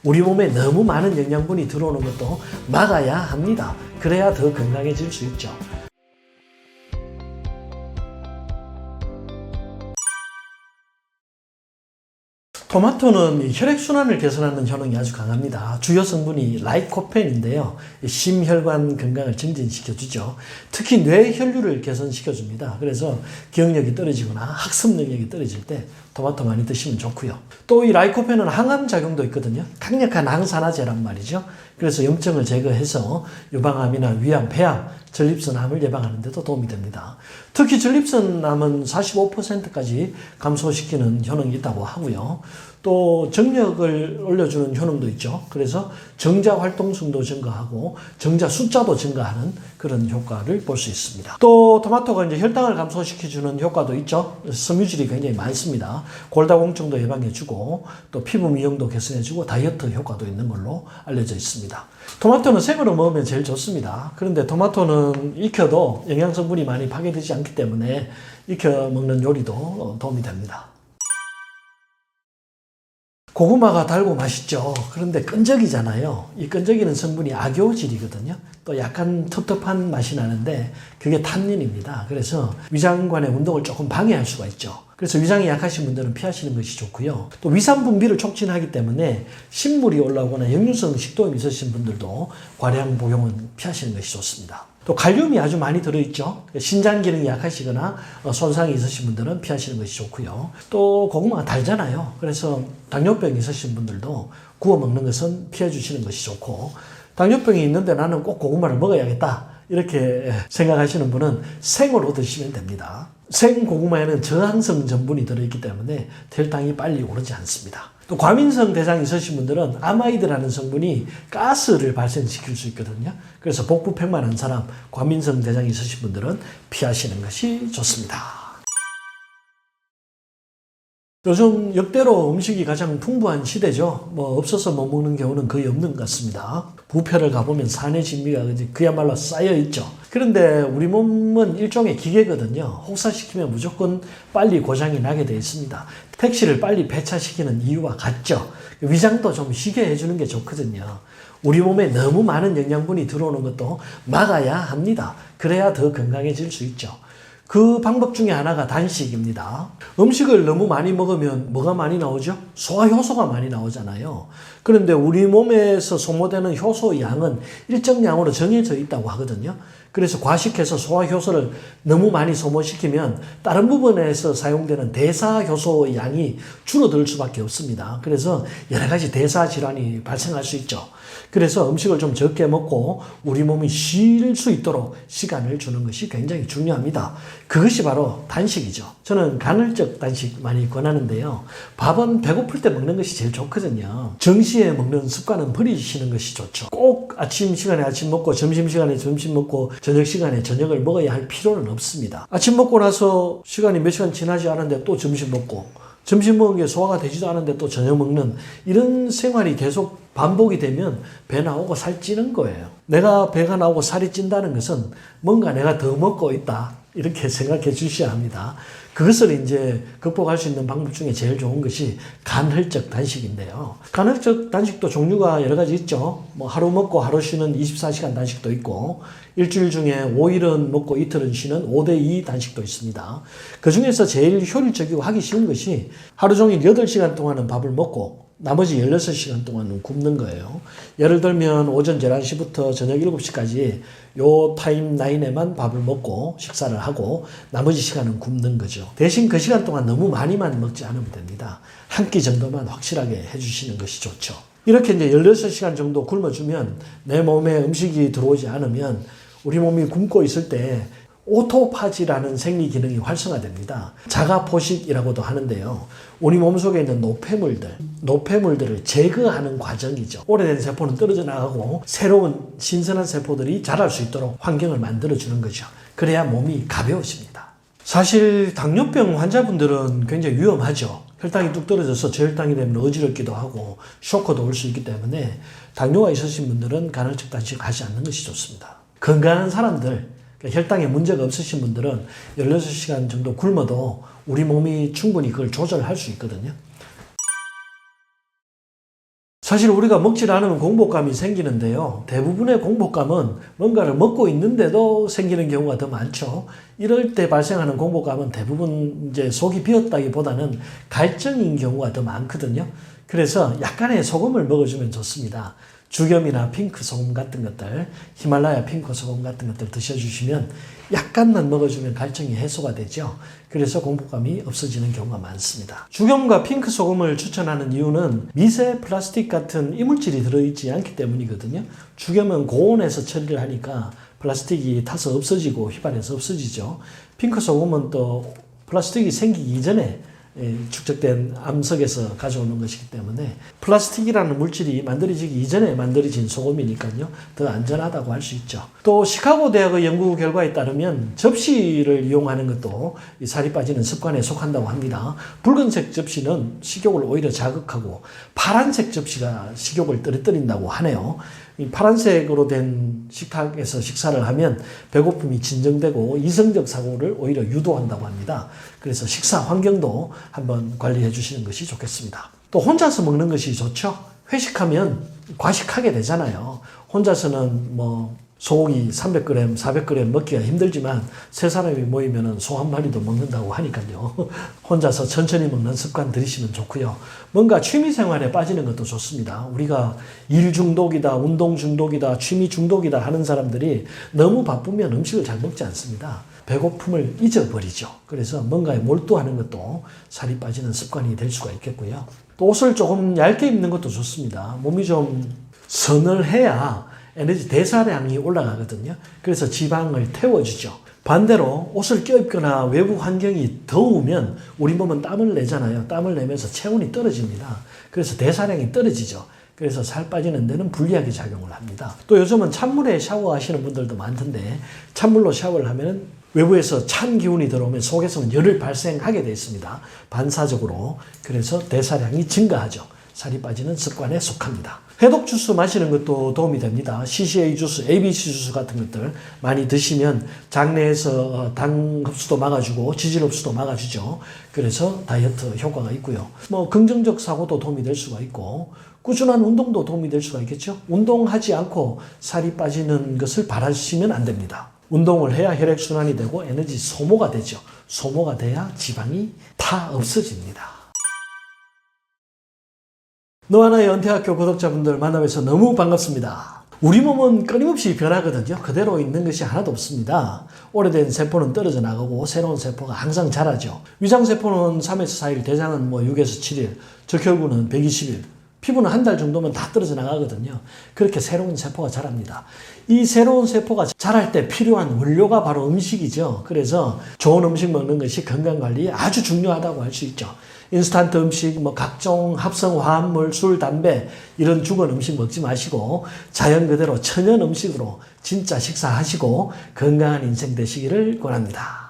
우리 몸에 너무 많은 영양분이 들어오는 것도 막아야 합니다. 그래야 더 건강해질 수 있죠. 토마토는 혈액순환을 개선하는 효능이 아주 강합니다. 주요 성분이 라이코펜인데요. 심혈관 건강을 증진시켜주죠. 특히 뇌 혈류를 개선시켜줍니다. 그래서 기억력이 떨어지거나 학습 능력이 떨어질 때 토마토 많이 드시면 좋고요. 또 이 라이코펜은 항암 작용도 있거든요. 강력한 항산화제란 말이죠. 그래서 염증을 제거해서 유방암이나 위암, 폐암, 전립선암을 예방하는 데도 도움이 됩니다. 특히 전립선암은 45%까지 감소시키는 효능이 있다고 하고요. 또 정력을 올려주는 효능도 있죠. 그래서 정자 활동성도 증가하고 정자 숫자도 증가하는 그런 효과를 볼 수 있습니다. 또 토마토가 이제 혈당을 감소시켜주는 효과도 있죠. 섬유질이 굉장히 많습니다. 골다공증도 예방해주고 또 피부 미용도 개선해주고 다이어트 효과도 있는 걸로 알려져 있습니다. 토마토는 생으로 먹으면 제일 좋습니다. 그런데 토마토는 익혀도 영양성분이 많이 파괴되지 않기 때문에 익혀 먹는 요리도 도움이 됩니다. 고구마가 달고 맛있죠. 그런데 끈적이잖아요. 이 끈적이는 성분이 악요질이거든요. 또 약간 텁텁한 맛이 나는데 그게 탄닌입니다. 그래서 위장관의 운동을 조금 방해할 수가 있죠. 그래서 위장이 약하신 분들은 피하시는 것이 좋고요. 또 위산 분비를 촉진하기 때문에 신물이 올라오거나 역류성 식도염이 있으신 분들도 과량 복용은 피하시는 것이 좋습니다. 또 칼륨이 아주 많이 들어있죠. 신장 기능이 약하시거나 손상이 있으신 분들은 피하시는 것이 좋고요. 또 고구마가 달잖아요. 그래서 당뇨병이 있으신 분들도 구워 먹는 것은 피해 주시는 것이 좋고, 당뇨병이 있는데 나는 꼭 고구마를 먹어야겠다 이렇게 생각하시는 분은 생으로 드시면 됩니다. 생 고구마에는 저항성 전분이 들어있기 때문에 혈당이 빨리 오르지 않습니다. 또 과민성 대장이 있으신 분들은 아마이드라는 성분이 가스를 발생시킬 수 있거든요. 그래서 복부팽만한 사람, 과민성 대장이 있으신 분들은 피하시는 것이 좋습니다. 요즘 역대로 음식이 가장 풍부한 시대죠. 없어서 못 먹는 경우는 거의 없는 것 같습니다. 부페를 가보면 산의 진미가 그야말로 쌓여있죠. 그런데 우리 몸은 일종의 기계거든요. 혹사시키면 무조건 빨리 고장이 나게 되어 있습니다. 택시를 빨리 폐차시키는 이유와 같죠. 위장도 좀 쉬게 해주는 게 좋거든요. 우리 몸에 너무 많은 영양분이 들어오는 것도 막아야 합니다. 그래야 더 건강해질 수 있죠. 그 방법 중에 하나가 단식입니다. 음식을 너무 많이 먹으면 뭐가 많이 나오죠? 소화효소가 많이 나오잖아요. 그런데 우리 몸에서 소모되는 효소 양은 일정 양으로 정해져 있다고 하거든요. 그래서 과식해서 소화효소를 너무 많이 소모시키면 다른 부분에서 사용되는 대사효소 양이 줄어들 수밖에 없습니다. 그래서 여러 가지 대사 질환이 발생할 수 있죠. 그래서 음식을 좀 적게 먹고 우리 몸이 쉴 수 있도록 시간을 주는 것이 굉장히 중요합니다. 그것이 바로 단식이죠. 저는 간헐적 단식 많이 권하는데요. 밥은 배고플 때 먹는 것이 제일 좋거든요. 정시에 먹는 습관은 버리시는 것이 좋죠. 꼭 아침 시간에 아침 먹고 점심 시간에 점심 먹고 저녁 시간에 저녁을 먹어야 할 필요는 없습니다. 아침 먹고 나서 시간이 몇 시간 지나지 않은데 또 점심 먹고, 점심 먹은 게 소화가 되지도 않은데 또 저녁 먹는 이런 생활이 계속 반복이 되면 배 나오고 살 찌는 거예요. 내가 배가 나오고 살이 찐다는 것은 뭔가 내가 더 먹고 있다 이렇게 생각해 주셔야 합니다. 그것을 이제 극복할 수 있는 방법 중에 제일 좋은 것이 간헐적 단식인데요. 간헐적 단식도 종류가 여러 가지 있죠. 하루 먹고 하루 쉬는 24시간 단식도 있고, 일주일 중에 5일은 먹고 이틀은 쉬는 5대2 단식도 있습니다. 그 중에서 제일 효율적이고 하기 쉬운 것이 하루 종일 8시간 동안은 밥을 먹고 나머지 16시간 동안은 굶는 거예요. 예를 들면 오전 11시부터 저녁 7시까지 요 타임라인에만 밥을 먹고 식사를 하고 나머지 시간은 굶는 거죠. 대신 그 시간 동안 너무 많이만 먹지 않으면 됩니다. 한 끼 정도만 확실하게 해주시는 것이 좋죠. 이렇게 이제 16시간 정도 굶어주면 내 몸에 음식이 들어오지 않으면 우리 몸이 굶고 있을 때 오토파지라는 생리 활성화됩니다. 자가포식이라고도 하는데요. 우리 몸속에 있는 노폐물들을 제거하는 과정이죠. 오래된 세포는 떨어져 나가고 새로운 신선한 세포들이 자랄 수 있도록 환경을 만들어주는 거죠. 그래야 몸이 가벼워집니다. 사실 당뇨병 환자분들은 굉장히 위험하죠. 혈당이 뚝 떨어져서 저혈당이 되면 어지럽기도 하고 쇼크도 올 수 있기 때문에 당뇨가 있으신 분들은 간헐적 단식을 하지 않는 것이 좋습니다. 건강한 사람들, 혈당에 문제가 없으신 분들은 16시간 정도 굶어도 우리 몸이 충분히 그걸 조절할 수 있거든요. 사실 우리가 먹질 않으면 공복감이 생기는데요. 대부분의 공복감은 뭔가를 먹고 있는데도 생기는 경우가 더 많죠. 이럴 때 발생하는 공복감은 대부분 이제 속이 비었다기보다는 갈증인 경우가 더 많거든요. 그래서 약간의 소금을 먹어주면 좋습니다. 죽염이나 핑크 소금 같은 것들, 히말라야 핑크 소금 같은 것들 드셔주시면 약간만 먹어주면 갈증이 해소가 되죠. 그래서 공복감이 없어지는 경우가 많습니다. 죽염과 핑크 소금을 추천하는 이유는 미세 플라스틱 같은 이물질이 들어있지 않기 때문이거든요. 죽염은 고온에서 처리를 하니까 플라스틱이 타서 없어지고 휘발해서 없어지죠. 핑크 소금은 또 플라스틱이 생기기 이전에 축적된 암석에서 가져오는 것이기 때문에 플라스틱이라는 물질이 만들어지기 이전에 만들어진 소금이니까요. 더 안전하다고 할 수 있죠. 또 시카고 대학의 연구 결과에 따르면 접시를 이용하는 것도 살이 빠지는 습관에 속한다고 합니다. 붉은색 접시는 식욕을 오히려 자극하고 파란색 접시가 식욕을 떨어뜨린다고 하네요. 이 파란색으로 된 식탁에서 식사를 하면 배고픔이 진정되고 이성적 사고를 오히려 유도한다고 합니다. 그래서 식사 환경도 한번 관리해 주시는 것이 좋겠습니다. 또 혼자서 먹는 것이 좋죠. 회식하면 과식하게 되잖아요. 혼자서는 소고기 300g, 400g 먹기가 힘들지만 세 사람이 모이면 소 한 마리도 먹는다고 하니까요. 혼자서 천천히 먹는 습관 들이시면 좋고요. 뭔가 취미 생활에 빠지는 것도 좋습니다. 우리가 일 중독이다, 운동 중독이다, 취미 중독이다 하는 사람들이 너무 바쁘면 음식을 잘 먹지 않습니다. 배고픔을 잊어버리죠. 그래서 뭔가에 몰두하는 것도 살이 빠지는 습관이 될 수가 있겠고요. 또 옷을 조금 얇게 입는 것도 좋습니다. 몸이 좀 서늘해야 에너지 대사량이 올라가거든요. 그래서 지방을 태워주죠. 반대로 옷을 껴입거나 외부 환경이 더우면 우리 몸은 땀을 내잖아요. 땀을 내면서 체온이 떨어집니다. 그래서 대사량이 떨어지죠. 그래서 살 빠지는 데는 불리하게 작용을 합니다. 또 요즘은 찬물에 샤워하시는 분들도 많던데 찬물로 샤워를 하면 외부에서 찬 기운이 들어오면 속에서는 열을 발생하게 되어 있습니다. 반사적으로. 그래서 대사량이 증가하죠. 살이 빠지는 습관에 속합니다. 해독 주스 마시는 것도 도움이 됩니다. CCA 주스, ABC 주스 같은 것들 많이 드시면 장내에서 당 흡수도 막아주고 지질 흡수도 막아주죠. 그래서 다이어트 효과가 있고요. 긍정적 사고도 도움이 될 수가 있고 꾸준한 운동도 도움이 될 수가 있겠죠. 운동하지 않고 살이 빠지는 것을 바라시면 안 됩니다. 운동을 해야 혈액순환이 되고 에너지 소모가 되죠. 소모가 돼야 지방이 다 없어집니다. 너하나의 은퇴학교 구독자분들 만나뵈서 너무 반갑습니다. 우리 몸은 끊임없이 변하거든요. 그대로 있는 것이 하나도 없습니다. 오래된 세포는 떨어져 나가고 새로운 세포가 항상 자라죠. 위장세포는 3에서 4일, 대장은 6에서 7일, 적혈구는 120일, 피부는 한 달 정도면 다 떨어져 나가거든요. 그렇게 새로운 세포가 자랍니다. 이 새로운 세포가 자랄 때 필요한 원료가 바로 음식이죠. 그래서 좋은 음식 먹는 것이 건강관리에 아주 중요하다고 할 수 있죠. 인스턴트 음식, 각종 합성 화합물, 술, 담배 이런 죽은 음식 먹지 마시고 자연 그대로 천연 음식으로 진짜 식사하시고 건강한 인생 되시기를 권합니다.